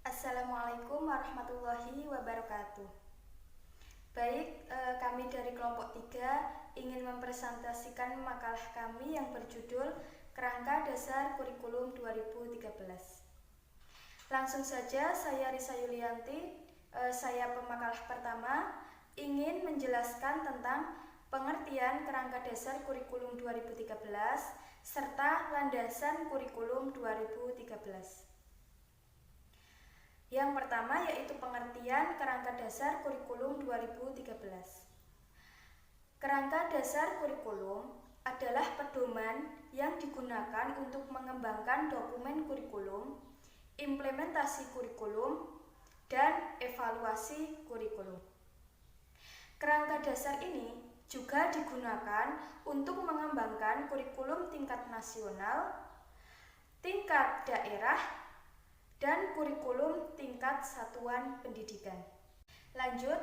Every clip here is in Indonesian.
Assalamualaikum warahmatullahi wabarakatuh. Baik, kami dari kelompok 3 ingin mempresentasikan makalah kami yang berjudul Kerangka Dasar Kurikulum 2013. Langsung saja, saya Risa Yulianti, saya pemakalah pertama, ingin menjelaskan tentang pengertian Kerangka Dasar Kurikulum 2013 serta landasan Kurikulum 2013. Yang pertama yaitu pengertian Kerangka Dasar Kurikulum 2013. Kerangka Dasar Kurikulum adalah pedoman yang digunakan untuk mengembangkan dokumen kurikulum, implementasi kurikulum, dan evaluasi kurikulum. Kerangka dasar ini juga digunakan untuk mengembangkan kurikulum tingkat nasional, tingkat daerah, dan kurikulum tingkat satuan pendidikan. Lanjut,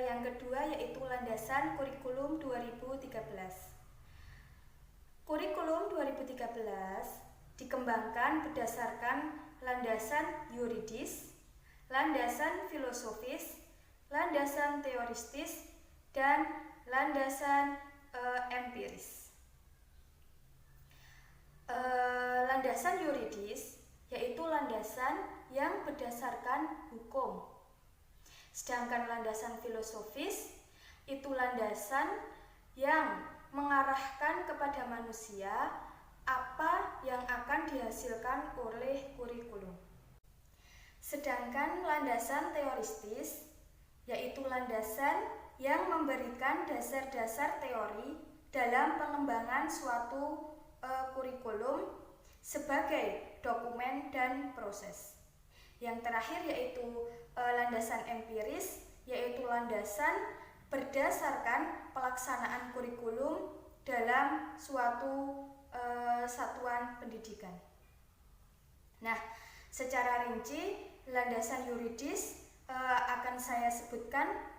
yang kedua yaitu landasan kurikulum 2013. Kurikulum 2013 dikembangkan berdasarkan landasan yuridis, landasan filosofis, landasan teoristis, dan landasan empiris. Landasan yuridis yaitu landasan yang berdasarkan hukum. Sedangkan landasan filosofis itu landasan yang mengarahkan kepada manusia apa yang akan dihasilkan oleh kurikulum. Sedangkan landasan teoristis yaitu landasan yang memberikan dasar-dasar teori dalam pengembangan suatu kurikulum sebagai dokumen dan proses. Yang terakhir yaitu landasan empiris, yaitu landasan berdasarkan pelaksanaan kurikulum dalam suatu satuan pendidikan. Nah, secara rinci landasan yuridis akan saya sebutkan,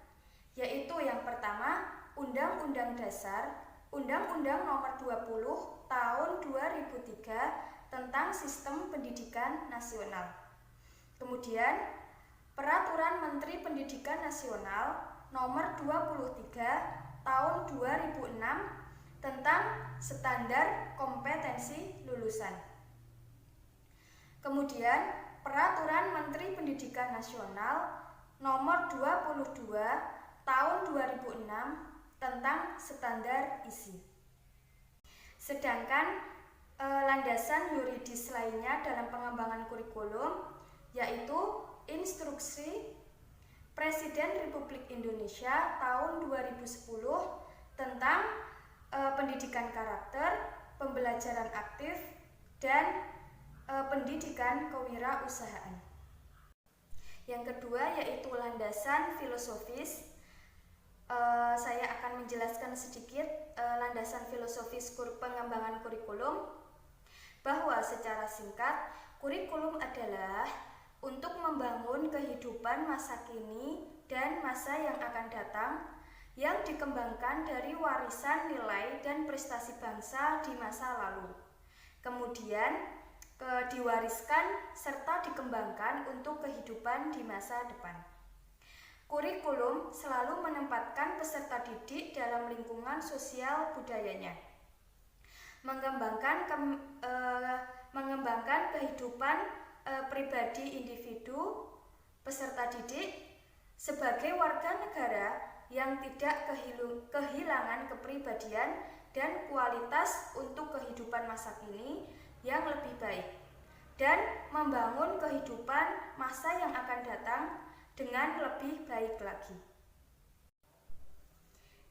yaitu yang pertama Undang-Undang Dasar, Undang-Undang Nomor 20 Tahun 2003 tentang Sistem Pendidikan Nasional. Kemudian Peraturan Menteri Pendidikan Nasional Nomor 23 Tahun 2006 tentang Standar Kompetensi Lulusan. Kemudian Peraturan Menteri Pendidikan Nasional Nomor 22 Tahun 2006 tentang Standar Isi. Sedangkan landasan yuridis lainnya dalam pengembangan kurikulum yaitu Instruksi Presiden Republik Indonesia tahun 2010 tentang pendidikan karakter, pembelajaran aktif, dan pendidikan kewirausahaan. Yang kedua yaitu landasan filosofis. Saya akan menjelaskan sedikit landasan filosofis pengembangan kurikulum, bahwa secara singkat kurikulum adalah untuk membangun kehidupan masa kini dan masa yang akan datang yang dikembangkan dari warisan nilai dan prestasi bangsa di masa lalu, kemudian diwariskan serta dikembangkan untuk kehidupan di masa depan. Kurikulum selalu menempatkan peserta didik dalam lingkungan sosial budayanya, mengembangkan kehidupan pribadi individu peserta didik sebagai warga negara yang tidak kehilangan kepribadian dan kualitas untuk kehidupan masa kini yang lebih baik, dan membangun kehidupan masa yang akan datang dengan lebih baik lagi.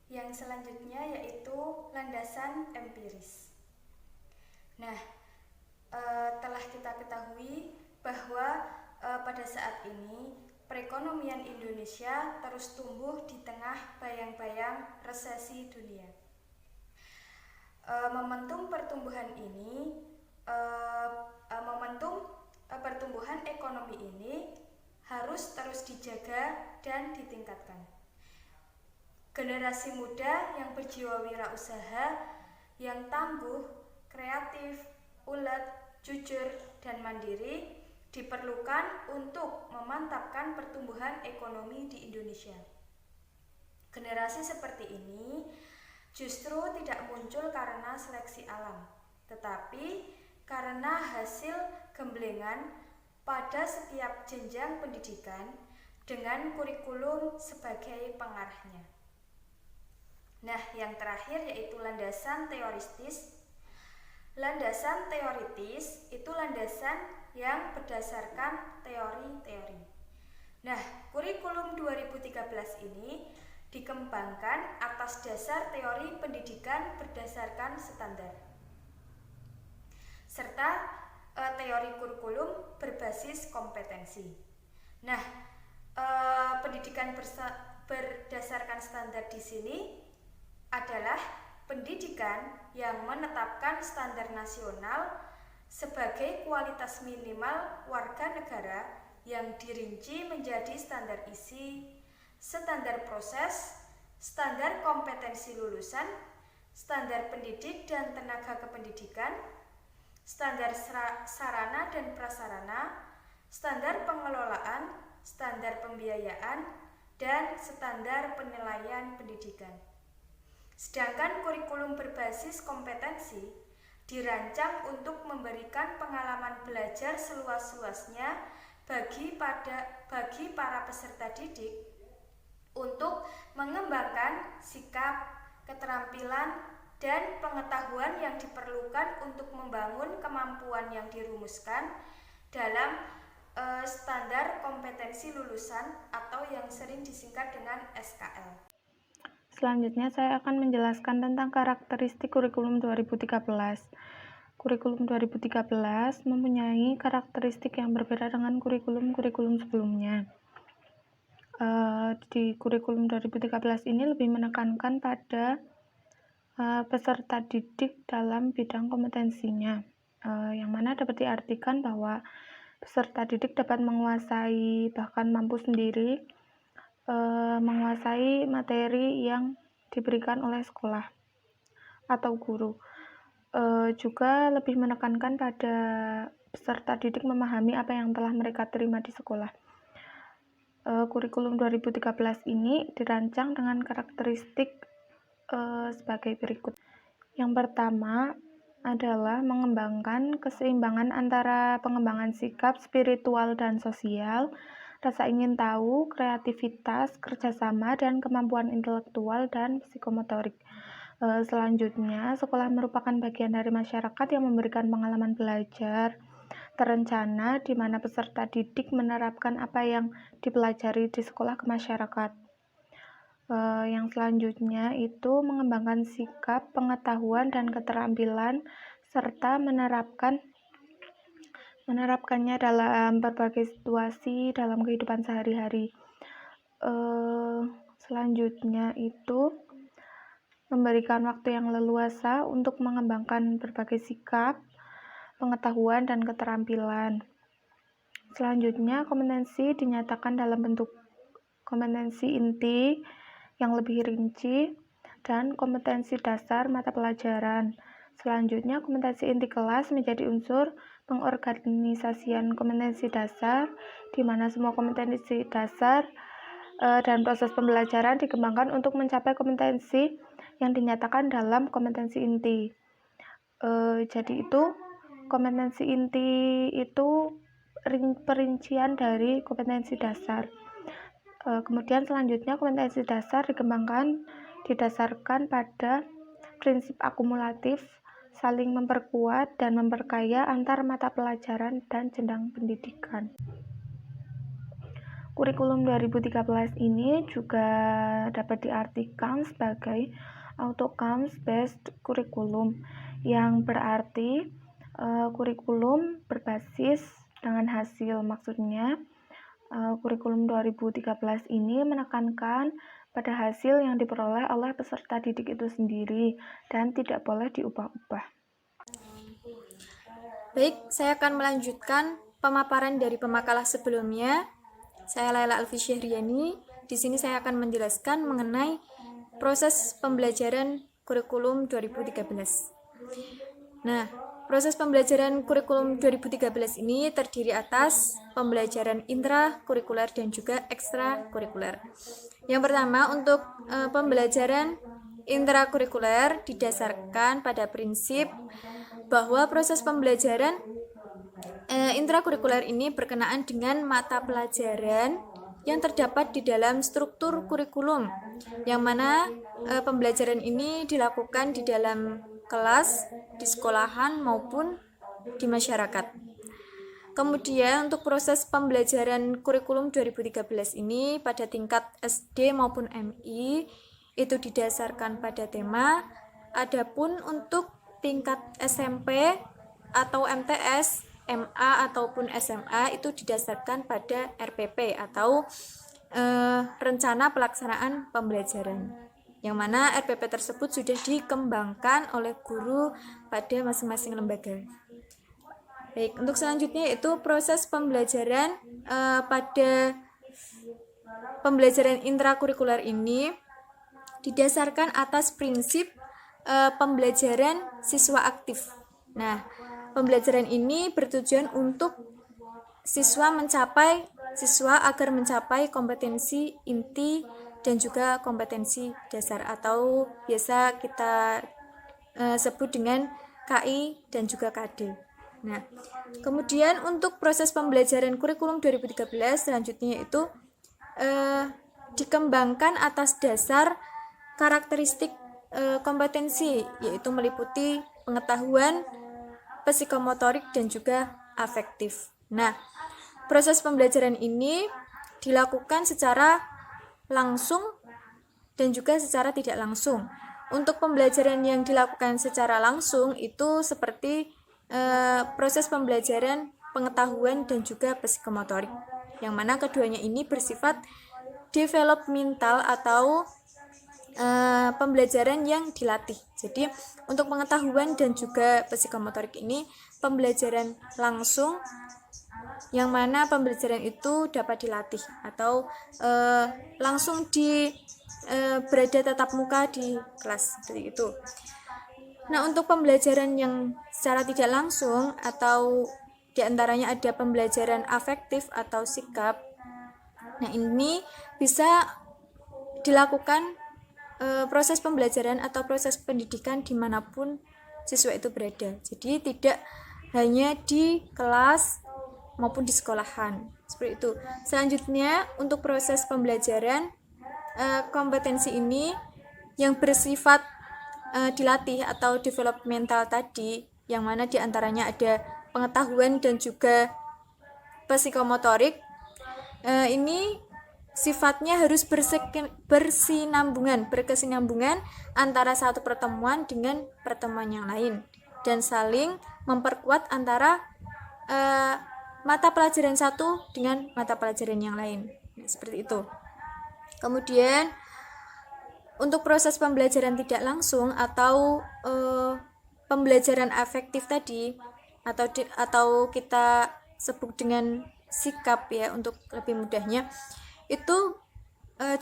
Yang selanjutnya yaitu landasan empiris. Nah, telah kita ketahui bahwa pada saat ini perekonomian Indonesia terus tumbuh di tengah bayang-bayang resesi dunia. Momentum pertumbuhan ekonomi ini harus terus dijaga dan ditingkatkan. Generasi muda yang berjiwa wirausaha, yang tangguh, kreatif, ulet, jujur, dan mandiri diperlukan untuk memantapkan pertumbuhan ekonomi di Indonesia. Generasi seperti ini justru tidak muncul karena seleksi alam, tetapi karena hasil gemblengan pada setiap jenjang pendidikan dengan kurikulum sebagai pengarahnya. Nah, yang terakhir yaitu landasan teoritis. Landasan teoritis itu landasan yang berdasarkan teori-teori. Nah, kurikulum 2013 ini dikembangkan atas dasar teori pendidikan berdasarkan standar, serta teori kurikulum berbasis kompetensi. Nah, pendidikan berdasarkan standar di sini adalah pendidikan yang menetapkan standar nasional sebagai kualitas minimal warga negara yang dirinci menjadi standar isi, standar proses, standar kompetensi lulusan, standar pendidik dan tenaga kependidikan, standar sarana dan prasarana, standar pengelolaan, standar pembiayaan, dan standar penilaian pendidikan. Sedangkan kurikulum berbasis kompetensi dirancang untuk memberikan pengalaman belajar seluas-luasnya bagi para peserta didik untuk mengembangkan sikap, keterampilan, dan pengetahuan yang diperlukan untuk membangun kemampuan yang dirumuskan dalam standar kompetensi lulusan atau yang sering disingkat dengan SKL. Selanjutnya saya akan menjelaskan tentang karakteristik kurikulum 2013. Kurikulum 2013 mempunyai karakteristik yang berbeda dengan kurikulum-kurikulum sebelumnya. Di kurikulum 2013 ini lebih menekankan pada peserta didik dalam bidang kompetensinya, yang mana dapat diartikan bahwa peserta didik dapat menguasai, bahkan mampu sendiri menguasai materi yang diberikan oleh sekolah atau guru. Juga lebih menekankan pada peserta didik memahami apa yang telah mereka terima di sekolah. Kurikulum 2013 ini dirancang dengan karakteristik sebagai berikut. Yang pertama adalah mengembangkan keseimbangan antara pengembangan sikap spiritual dan sosial, rasa ingin tahu, kreativitas, kerjasama, dan kemampuan intelektual dan psikomotorik. Selanjutnya, sekolah merupakan bagian dari masyarakat yang memberikan pengalaman belajar terencana di mana peserta didik menerapkan apa yang dipelajari di sekolah ke masyarakat. Yang selanjutnya itu mengembangkan sikap, pengetahuan, dan keterampilan serta menerapkannya dalam berbagai situasi dalam kehidupan sehari-hari. Selanjutnya itu memberikan waktu yang leluasa untuk mengembangkan berbagai sikap, pengetahuan, dan keterampilan. Selanjutnya, kompetensi dinyatakan dalam bentuk kompetensi inti yang lebih rinci dan kompetensi dasar mata pelajaran. Selanjutnya, kompetensi inti kelas menjadi unsur pengorganisasian kompetensi dasar, di mana semua kompetensi dasar dan proses pembelajaran dikembangkan untuk mencapai kompetensi yang dinyatakan dalam kompetensi inti. Jadi itu kompetensi inti itu perincian dari kompetensi dasar. Kemudian selanjutnya kompetensi dasar dikembangkan didasarkan pada prinsip akumulatif, saling memperkuat dan memperkaya antar mata pelajaran dan jenjang pendidikan. Kurikulum 2013 ini juga dapat diartikan sebagai outcomes based curriculum, yang berarti kurikulum berbasis dengan hasil. Maksudnya kurikulum 2013 ini menekankan pada hasil yang diperoleh oleh peserta didik itu sendiri dan tidak boleh diubah-ubah. Baik, saya akan melanjutkan pemaparan dari pemakalah sebelumnya. Saya Laila Alfi Syahriani. Di sini saya akan menjelaskan mengenai proses pembelajaran kurikulum 2013. Nah, Proses pembelajaran kurikulum 2013 ini terdiri atas pembelajaran intrakurikuler dan juga ekstrakurikuler. Yang pertama, untuk pembelajaran intrakurikuler didasarkan pada prinsip bahwa proses pembelajaran intrakurikuler ini berkenaan dengan mata pelajaran yang terdapat di dalam struktur kurikulum, yang mana pembelajaran ini dilakukan di dalam kelas, di sekolahan maupun di masyarakat. Kemudian untuk proses pembelajaran kurikulum 2013 ini pada tingkat SD maupun MI itu didasarkan pada tema. Adapun untuk tingkat SMP atau MTS, MA ataupun SMA itu didasarkan pada RPP atau rencana pelaksanaan pembelajaran, yang mana RPP tersebut sudah dikembangkan oleh guru pada masing-masing lembaga. Baik, untuk selanjutnya yaitu proses pembelajaran pada pembelajaran intrakurikuler ini didasarkan atas prinsip pembelajaran siswa aktif. Nah, pembelajaran ini bertujuan untuk siswa agar mencapai kompetensi inti dan juga kompetensi dasar atau biasa kita sebut dengan KI dan juga KD. Nah, kemudian untuk proses pembelajaran kurikulum 2013 selanjutnya yaitu dikembangkan atas dasar karakteristik kompetensi, yaitu meliputi pengetahuan, psikomotorik dan juga afektif. Nah, proses pembelajaran ini dilakukan secara langsung dan juga secara tidak langsung. Untuk pembelajaran yang dilakukan secara langsung itu seperti proses pembelajaran pengetahuan dan juga psikomotorik, yang mana keduanya ini bersifat developmental atau pembelajaran yang dilatih. Jadi untuk pengetahuan dan juga psikomotorik ini pembelajaran langsung, yang mana pembelajaran itu dapat dilatih atau langsung berada tatap muka di kelas seperti itu. Nah, untuk pembelajaran yang secara tidak langsung atau diantaranya ada pembelajaran afektif atau sikap. Nah, ini bisa dilakukan proses pembelajaran atau proses pendidikan dimanapun siswa itu berada. Jadi tidak hanya di kelas maupun di sekolahan, seperti itu. Selanjutnya untuk proses pembelajaran kompetensi ini yang bersifat dilatih atau developmental tadi, yang mana diantaranya ada pengetahuan dan juga psikomotorik. Ini sifatnya harus berkesinambungan antara satu pertemuan dengan pertemuan yang lain dan saling memperkuat antara mata pelajaran satu dengan mata pelajaran yang lain. Seperti itu. Kemudian untuk proses pembelajaran tidak langsung atau pembelajaran afektif tadi atau kita sebut dengan sikap ya untuk lebih mudahnya, itu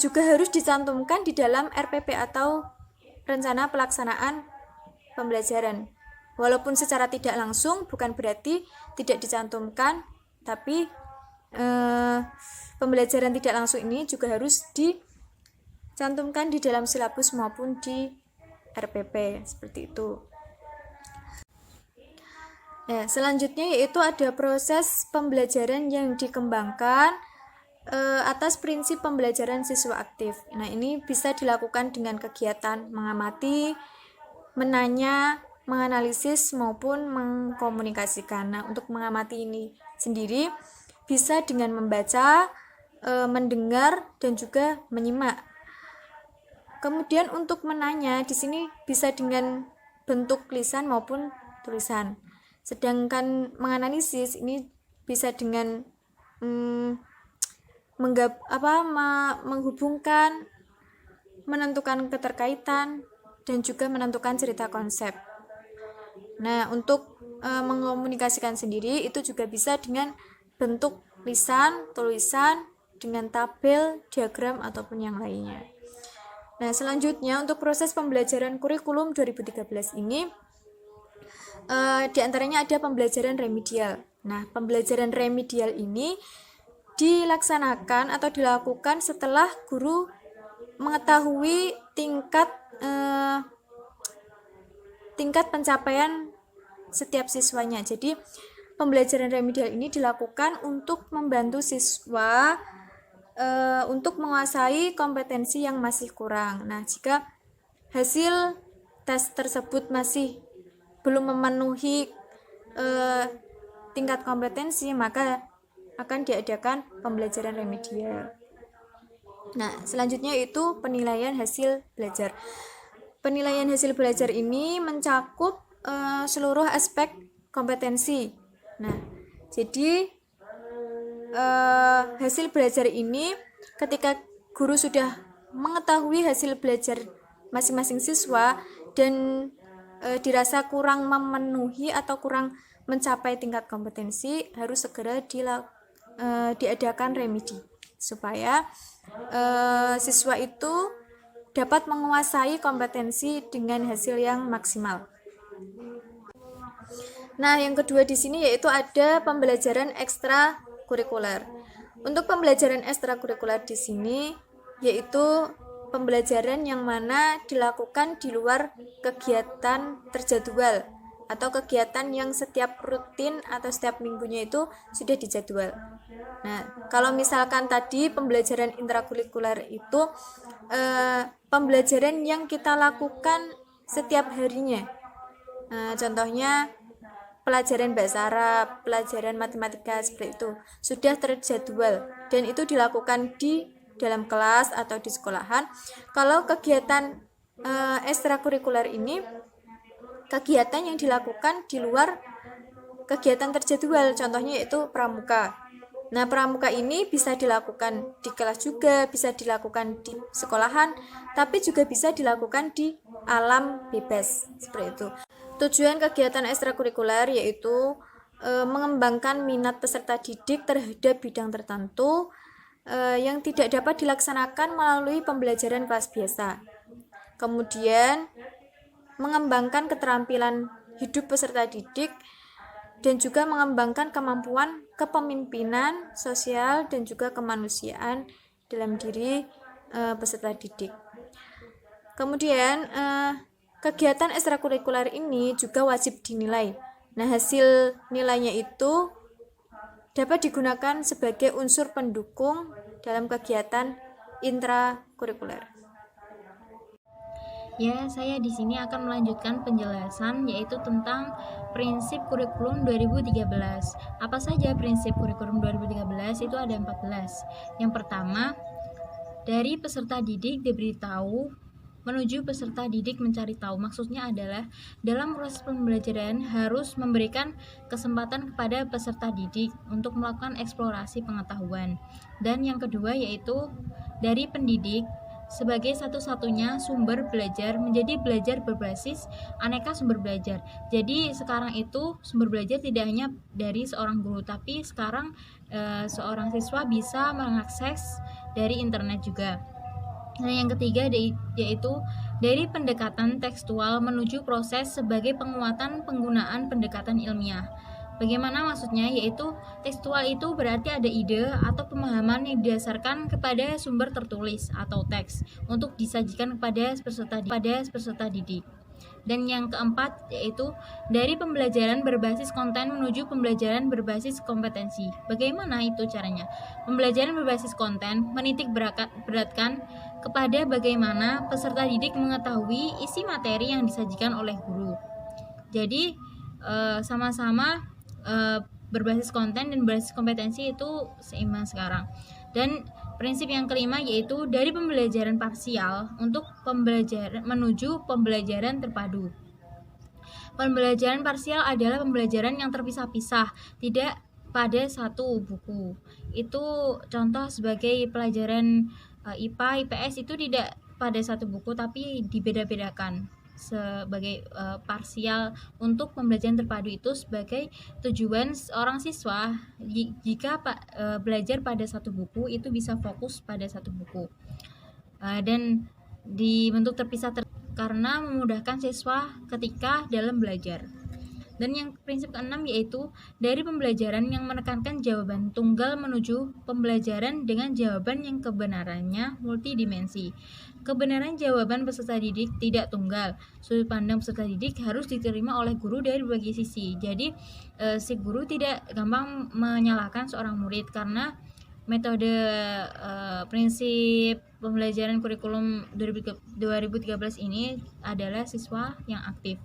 juga harus dicantumkan di dalam RPP atau rencana pelaksanaan pembelajaran. Walaupun secara tidak langsung bukan berarti tidak dicantumkan, tapi pembelajaran tidak langsung ini juga harus dicantumkan di dalam silabus maupun di RPP seperti itu. Nah, selanjutnya yaitu ada proses pembelajaran yang dikembangkan atas prinsip pembelajaran siswa aktif. Nah, ini bisa dilakukan dengan kegiatan mengamati, menanya, menganalisis maupun mengkomunikasikan. Nah, untuk mengamati ini sendiri bisa dengan membaca, mendengar dan juga menyimak. Kemudian untuk menanya di sini bisa dengan bentuk lisan maupun tulisan. Sedangkan menganalisis ini bisa dengan menghubungkan, menentukan keterkaitan dan juga menentukan cerita konsep. Nah, untuk mengkomunikasikan sendiri itu juga bisa dengan bentuk lisan, tulisan, dengan tabel, diagram ataupun yang lainnya. Nah, selanjutnya untuk proses pembelajaran kurikulum 2013 ini Di antaranya ada pembelajaran remedial. Nah, pembelajaran remedial ini dilaksanakan atau dilakukan setelah guru mengetahui tingkat pencapaian setiap siswanya. Jadi, pembelajaran remedial ini dilakukan untuk membantu siswa untuk menguasai kompetensi yang masih kurang. Nah, jika hasil tes tersebut masih belum memenuhi tingkat kompetensi, maka akan diadakan pembelajaran remedial. Nah, selanjutnya itu penilaian hasil belajar. Penilaian hasil belajar ini mencakup seluruh aspek kompetensi. Nah, jadi hasil belajar ini ketika guru sudah mengetahui hasil belajar masing-masing siswa dan dirasa kurang memenuhi atau kurang mencapai tingkat kompetensi, harus segera diadakan remedi supaya siswa itu dapat menguasai kompetensi dengan hasil yang maksimal. Nah, yang kedua di sini yaitu ada pembelajaran ekstrakurikuler. Untuk pembelajaran ekstrakurikuler di sini yaitu pembelajaran yang mana dilakukan di luar kegiatan terjadwal atau kegiatan yang setiap rutin atau setiap minggunya itu sudah dijadwal. Nah, kalau misalkan tadi pembelajaran intrakurikuler itu pembelajaran yang kita lakukan setiap harinya. Nah, contohnya pelajaran bahasa Arab, pelajaran matematika seperti itu sudah terjadwal dan itu dilakukan di dalam kelas atau di sekolahan. Kalau kegiatan ekstrakurikuler ini kegiatan yang dilakukan di luar kegiatan terjadwal, contohnya yaitu pramuka. Nah, pramuka ini bisa dilakukan di kelas juga, bisa dilakukan di sekolahan, tapi juga bisa dilakukan di alam bebas seperti itu. Tujuan kegiatan ekstrakurikuler yaitu mengembangkan minat peserta didik terhadap bidang tertentu yang tidak dapat dilaksanakan melalui pembelajaran kelas biasa. Kemudian mengembangkan keterampilan hidup peserta didik dan juga mengembangkan kemampuan kepemimpinan sosial dan juga kemanusiaan dalam diri peserta didik. Kemudian kegiatan ekstrakurikuler ini juga wajib dinilai. Nah, hasil nilainya itu dapat digunakan sebagai unsur pendukung dalam kegiatan intrakurikuler. Ya, saya di sini akan melanjutkan penjelasan yaitu tentang prinsip kurikulum 2013. Apa saja prinsip kurikulum 2013? Itu ada 14. Yang pertama, dari peserta didik diberitahu menuju peserta didik mencari tahu. Maksudnya adalah dalam proses pembelajaran harus memberikan kesempatan kepada peserta didik untuk melakukan eksplorasi pengetahuan. Dan yang kedua yaitu dari pendidik sebagai satu-satunya sumber belajar menjadi belajar berbasis aneka sumber belajar. Jadi sekarang itu sumber belajar tidak hanya dari seorang guru, tapi sekarang seorang siswa bisa mengakses dari internet juga. Nah, yang ketiga yaitu dari pendekatan tekstual menuju proses sebagai penguatan penggunaan pendekatan ilmiah. Bagaimana maksudnya? Yaitu tekstual itu berarti ada ide atau pemahaman yang didasarkan kepada sumber tertulis atau teks untuk disajikan kepada peserta didik. Dan yang keempat yaitu dari pembelajaran berbasis konten menuju pembelajaran berbasis kompetensi. Bagaimana itu caranya? Pembelajaran berbasis konten menitik beratkan kepada bagaimana peserta didik mengetahui isi materi yang disajikan oleh guru. Jadi sama-sama berbasis konten dan berbasis kompetensi itu seimbang sekarang. Dan prinsip yang kelima yaitu dari pembelajaran parsial untuk pembelajaran menuju pembelajaran terpadu. Pembelajaran parsial adalah pembelajaran yang terpisah-pisah, tidak pada satu buku. Itu contoh sebagai pelajaran IPA, IPS itu tidak pada satu buku tapi dibeda-bedakan sebagai parsial. Untuk pembelajaran terpadu itu sebagai tujuan seorang siswa jika belajar pada satu buku itu bisa fokus pada satu buku dan dibentuk terpisah karena memudahkan siswa ketika dalam belajar. Dan yang prinsip keenam yaitu dari pembelajaran yang menekankan jawaban tunggal menuju pembelajaran dengan jawaban yang kebenarannya multidimensi. Kebenaran jawaban peserta didik tidak tunggal. Sudut pandang peserta didik harus diterima oleh guru dari berbagai sisi. Jadi si guru tidak gampang menyalahkan seorang murid karena metode prinsip pembelajaran kurikulum 2013 ini adalah siswa yang aktif.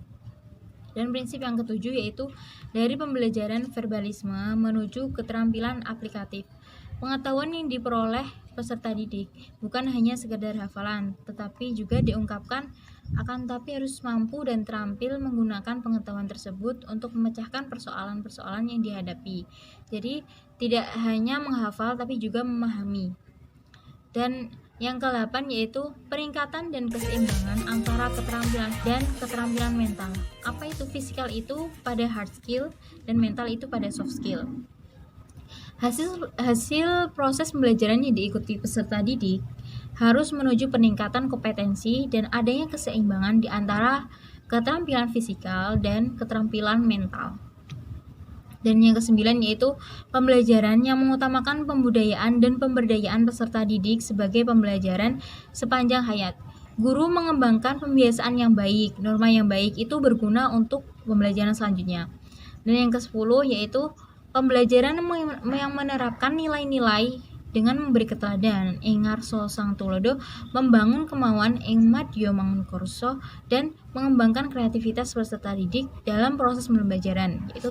Dan prinsip yang ketujuh yaitu dari pembelajaran verbalisme menuju keterampilan aplikatif. Pengetahuan yang diperoleh peserta didik bukan hanya sekedar hafalan, tetapi juga diungkapkan, akan tapi harus mampu dan terampil menggunakan pengetahuan tersebut untuk memecahkan persoalan-persoalan yang dihadapi. Jadi tidak hanya menghafal tapi juga memahami. Dan yang ke-8 yaitu peningkatan dan keseimbangan antara keterampilan dan keterampilan mental. Apa itu fisikal itu pada hard skill dan mental itu pada soft skill. Hasil proses pembelajaran yang diikuti peserta didik harus menuju peningkatan kompetensi dan adanya keseimbangan di antara keterampilan fisikal dan keterampilan mental. Dan yang ke-9 yaitu pembelajaran yang mengutamakan pembudayaan dan pemberdayaan peserta didik sebagai pembelajaran sepanjang hayat. Guru mengembangkan pembiasaan yang baik, norma yang baik itu berguna untuk pembelajaran selanjutnya. Dan yang ke-10 yaitu pembelajaran yang menerapkan nilai-nilai dengan memberi keteladanan, ingarso sang tulodo, membangun kemauan ing madya mangunkurso, dan mengembangkan kreativitas peserta didik dalam proses pembelajaran, yaitu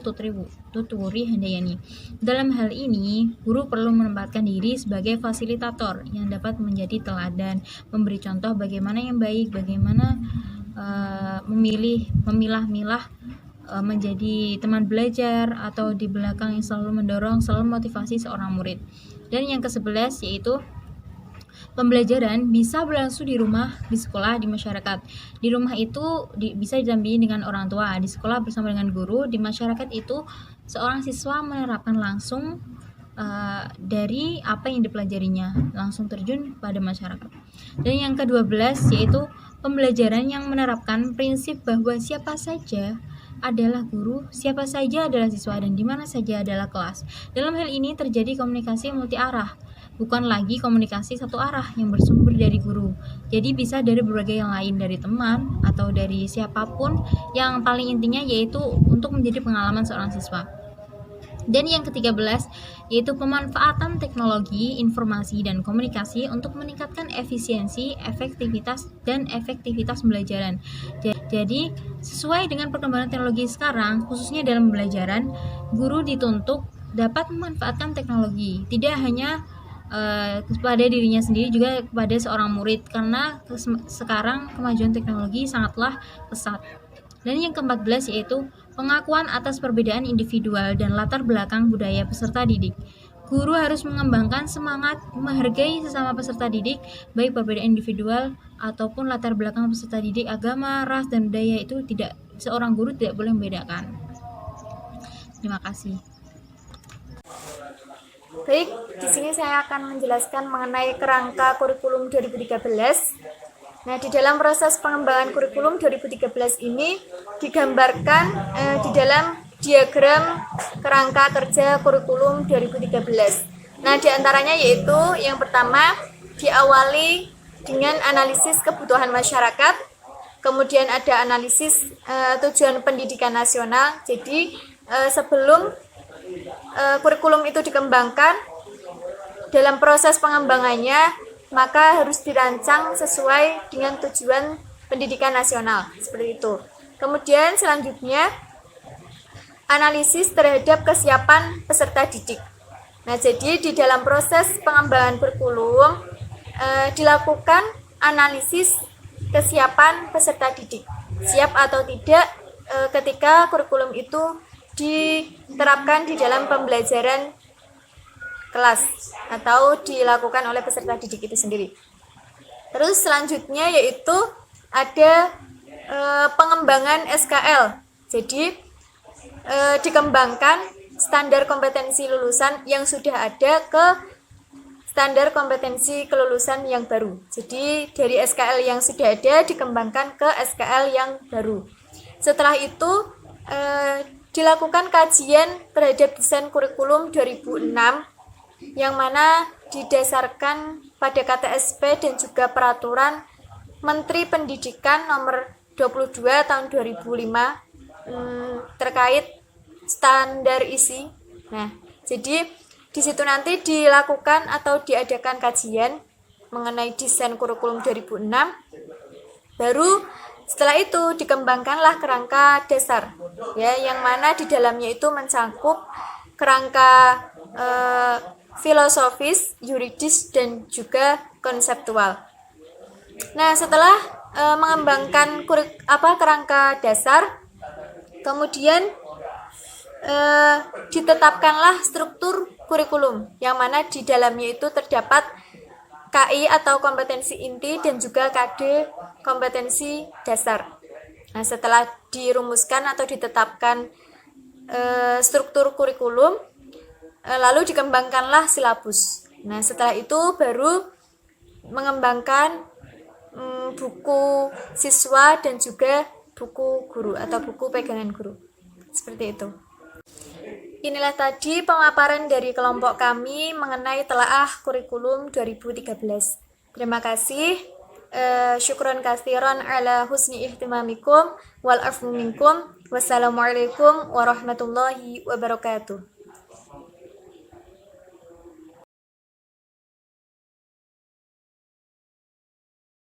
tuturi handayani. Dalam hal ini, guru perlu menempatkan diri sebagai fasilitator yang dapat menjadi teladan, memberi contoh bagaimana yang baik, bagaimana memilah-milah menjadi teman belajar atau di belakang yang selalu mendorong, selalu motivasi seorang murid. Dan yang ke-11 yaitu pembelajaran bisa berlangsung di rumah, di sekolah, di masyarakat. Di rumah itu bisa didampingi dengan orang tua, di sekolah bersama dengan guru, di masyarakat itu seorang siswa menerapkan langsung dari apa yang dipelajarinya, langsung terjun pada masyarakat. Dan yang ke-12 yaitu pembelajaran yang menerapkan prinsip bahwa siapa saja adalah guru, siapa saja adalah siswa, dan di mana saja adalah kelas. Dalam hal ini terjadi komunikasi multi arah, bukan lagi komunikasi satu arah yang bersumber dari guru. Jadi bisa dari berbagai yang lain, dari teman atau dari siapapun, yang paling intinya yaitu untuk menjadi pengalaman seorang siswa. Dan yang ke-13 yaitu pemanfaatan teknologi, informasi, dan komunikasi untuk meningkatkan efisiensi, efektivitas pembelajaran. Jadi sesuai dengan perkembangan teknologi sekarang, khususnya dalam pembelajaran, guru dituntut dapat memanfaatkan teknologi, tidak hanya kepada dirinya sendiri, juga kepada seorang murid, karena sekarang kemajuan teknologi sangatlah pesat. Dan yang ke-14 yaitu pengakuan atas perbedaan individual dan latar belakang budaya peserta didik. Guru harus mengembangkan semangat menghargai sesama peserta didik, baik perbedaan individual ataupun latar belakang peserta didik, agama, ras, dan budaya itu seorang guru tidak boleh membedakan. Terima kasih. Baik, di sini saya akan menjelaskan mengenai kerangka kurikulum 2013. Nah, di dalam proses pengembangan kurikulum 2013 ini digambarkan di dalam diagram kerangka kerja kurikulum 2013. Nah, di antaranya yaitu yang pertama diawali dengan analisis kebutuhan masyarakat, kemudian ada analisis tujuan pendidikan nasional. Jadi sebelum kurikulum itu dikembangkan, dalam proses pengembangannya maka harus dirancang sesuai dengan tujuan pendidikan nasional, seperti itu. Kemudian selanjutnya analisis terhadap kesiapan peserta didik. Nah, jadi di dalam proses pengembangan kurikulum dilakukan analisis kesiapan peserta didik, siap atau tidak ketika kurikulum itu diterapkan di dalam pembelajaran kelas atau dilakukan oleh peserta didik itu sendiri. Terus selanjutnya yaitu ada pengembangan SKL. Jadi dikembangkan standar kompetensi lulusan yang sudah ada ke standar kompetensi kelulusan yang baru. Jadi dari SKL yang sudah ada dikembangkan ke SKL yang baru. Setelah itu dilakukan kajian terhadap desain kurikulum 2006 yang mana didasarkan pada KTSP dan juga peraturan Menteri Pendidikan nomor 22 tahun 2005 terkait standar isi. Nah, jadi di situ nanti dilakukan atau diadakan kajian mengenai desain kurikulum 2006. Baru setelah itu dikembangkanlah kerangka dasar, ya, yang mana di dalamnya itu mencakup kerangka filosofis, yuridis, dan juga konseptual. Nah, setelah mengembangkan kerangka dasar, kemudian ditetapkanlah struktur kurikulum, yang mana di dalamnya itu terdapat KI atau kompetensi inti dan juga KD kompetensi dasar. Nah, setelah dirumuskan atau ditetapkan struktur kurikulum, lalu dikembangkanlah silabus. Nah, setelah itu baru mengembangkan buku siswa dan juga buku guru atau buku pegangan guru. Seperti itu. Inilah tadi pemaparan dari kelompok kami mengenai telaah kurikulum 2013. Terima kasih. Syukron katsiran ala husni ihtimamikum wal afu minkum. Wassalamualaikum warahmatullahi wabarakatuh.